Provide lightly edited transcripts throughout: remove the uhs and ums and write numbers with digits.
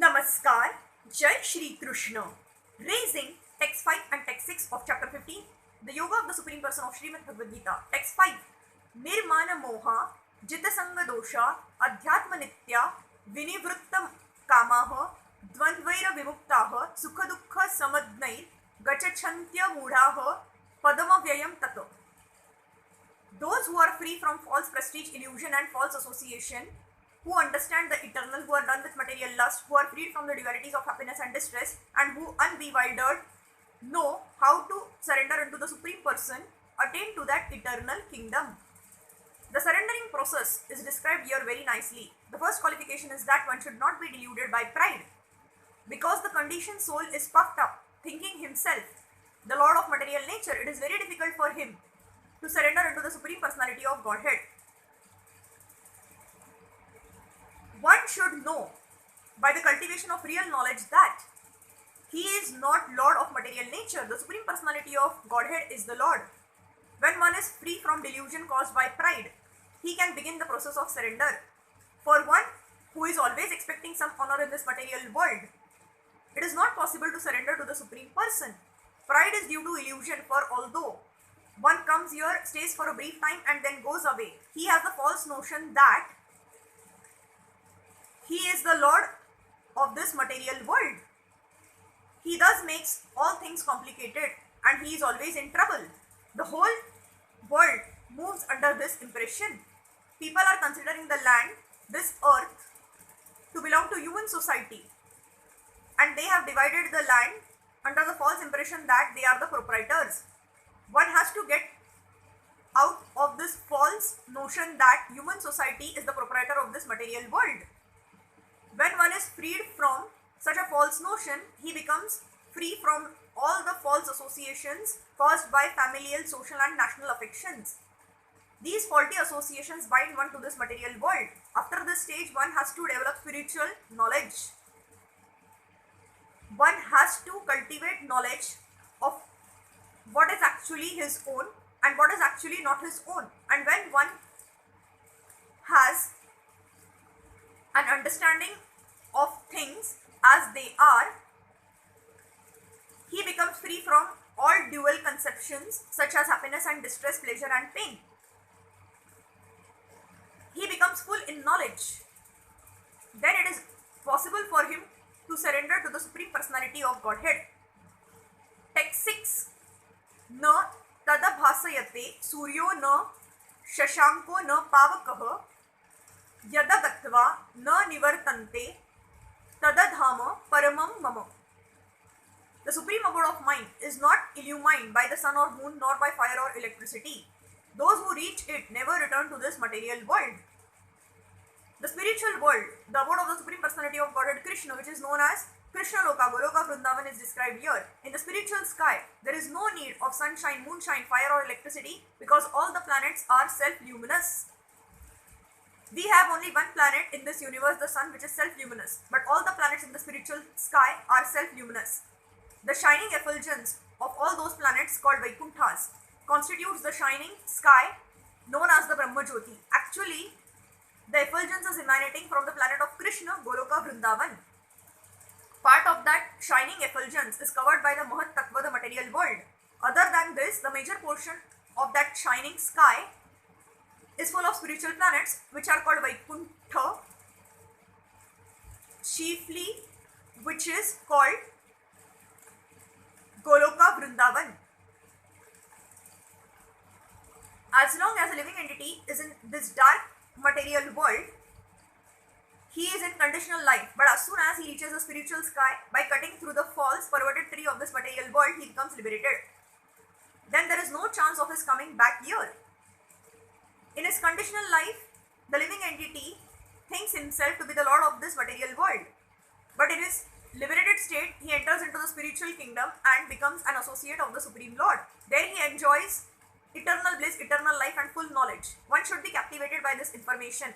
Namaskar, Jai Shri Krishna. Raising text 5 and text 6 of chapter 15, the Yoga of the Supreme Person of Srimad Bhagavad Gita. Text 5. Nirmana moha, jitasanga dosha, adhyatma nitya, vinivrittam kamaha, dvandvaira vimuktaha, sukha dukha samadnair, gachachantya mudhaha, padama vyayam tato. Those who are free from false prestige, illusion and false association, who understand the eternal, who are done with material lust, who are freed from the dualities of happiness and distress, and who unbewildered know how to surrender unto the Supreme Person, attain to that eternal kingdom. The surrendering process is described here very nicely. The first qualification is that one should not be deluded by pride. Because the conditioned soul is puffed up, thinking himself the Lord of material nature, it is very difficult for him to surrender unto the Supreme Personality of Godhead. One should know by the cultivation of real knowledge that he is not Lord of material nature. The Supreme Personality of Godhead is the Lord. When one is free from delusion caused by pride, he can begin the process of surrender. For one who is always expecting some honor in this material world, it is not possible to surrender to the Supreme Person. Pride is due to illusion, for although one comes here, stays for a brief time and then goes away, he has the false notion that he is the Lord of this material world. He thus makes all things complicated and he is always in trouble. The whole world moves under this impression. People are considering the land, this earth, to belong to human society, and they have divided the land under the false impression that they are the proprietors. One has to get out of this false notion that human society is the proprietor of this material world. When one is freed from such a false notion, he becomes free from all the false associations caused by familial, social and national affections. These faulty associations bind one to this material world. After this stage, one has to develop spiritual knowledge. One has to cultivate knowledge of what is actually his own and what is actually not his own. And when one has an understanding of things as they are, he becomes free from all dual conceptions such as happiness and distress, pleasure and pain. He becomes full in knowledge. Then it is possible for him to surrender to the Supreme Personality of Godhead. Text 6. Na tadabhasayate suryo na shashanko na pavakaha yada gatva na nivartante tadadhama paramam mama. The supreme abode of mind is not illumined by the sun or moon nor by fire or electricity. Those who reach it never return to this material world. The spiritual world, the abode of the Supreme Personality of Godhead Krishna, which is known as Krishna Loka, Goloka Vrindavan, is described here. In the spiritual sky, there is no need of sunshine, moonshine, fire or electricity because all the planets are self-luminous. We have only one planet in this universe, the sun, which is self-luminous. But all the planets in the spiritual sky are self-luminous. The shining effulgence of all those planets called Vaikunthas constitutes the shining sky known as the Brahma Jyoti. Actually, the effulgence is emanating from the planet of Krishna, Goloka Vrindavan. Part of that shining effulgence is covered by the Mahat Tattva, the material world. Other than this, the major portion of that shining sky is full of spiritual planets which are called Vaikuntha, chiefly which is called Goloka Vrindavan. As long as a living entity is in this dark material world, he is in conditional life. But as soon as he reaches the spiritual sky, by cutting through the false perverted tree of this material world, he becomes liberated. Then there is no chance of his coming back here. In his conditional life, the living entity thinks himself to be the Lord of this material world. But in his liberated state, he enters into the spiritual kingdom and becomes an associate of the Supreme Lord. There he enjoys eternal bliss, eternal life and full knowledge. One should be captivated by this information.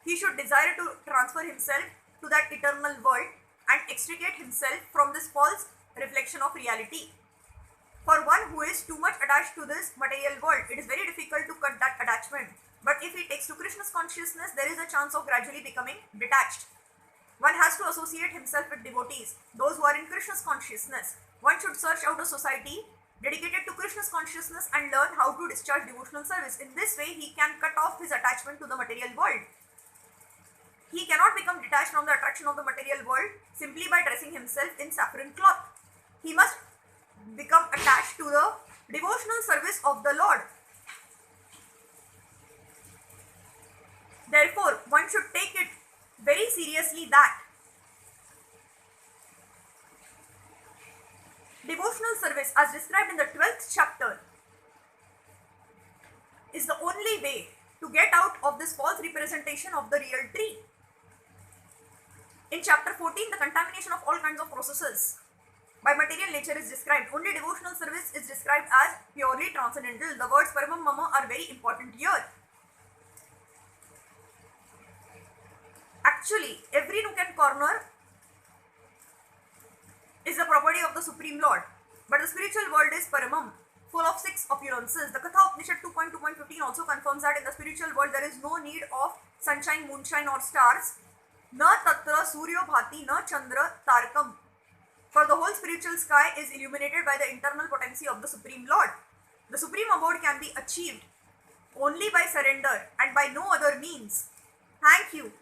He should desire to transfer himself to that eternal world and extricate himself from this false reflection of reality. For one who is too much attached to this material world, it is very difficult to cut that attachment. But if he takes to Krishna's consciousness, there is a chance of gradually becoming detached. One has to associate himself with devotees, those who are in Krishna's consciousness. One should search out a society dedicated to Krishna's consciousness and learn how to discharge devotional service. In this way, he can cut off his attachment to the material world. He cannot become detached from the attraction of the material world simply by dressing himself in saffron cloth. He must become attached to the devotional service of the Lord. Therefore, one should take it very seriously that devotional service, as described in the 12th chapter, is the only way to get out of this false representation of the real tree. In chapter 14, the contamination of all kinds of processes by material nature is described. Only devotional service is described as purely transcendental. The words Paramam Mama are very important here. Actually, every nook and corner is the property of the Supreme Lord. But the spiritual world is Paramam, full of 6 opulences. The Katha Upanishad 2.2.15 also confirms that in the spiritual world there is no need of sunshine, moonshine or stars. Na tatra suryo bhati na chandra tarakam. For the whole spiritual sky is illuminated by the internal potency of the Supreme Lord. The Supreme Abode can be achieved only by surrender and by no other means. Thank you.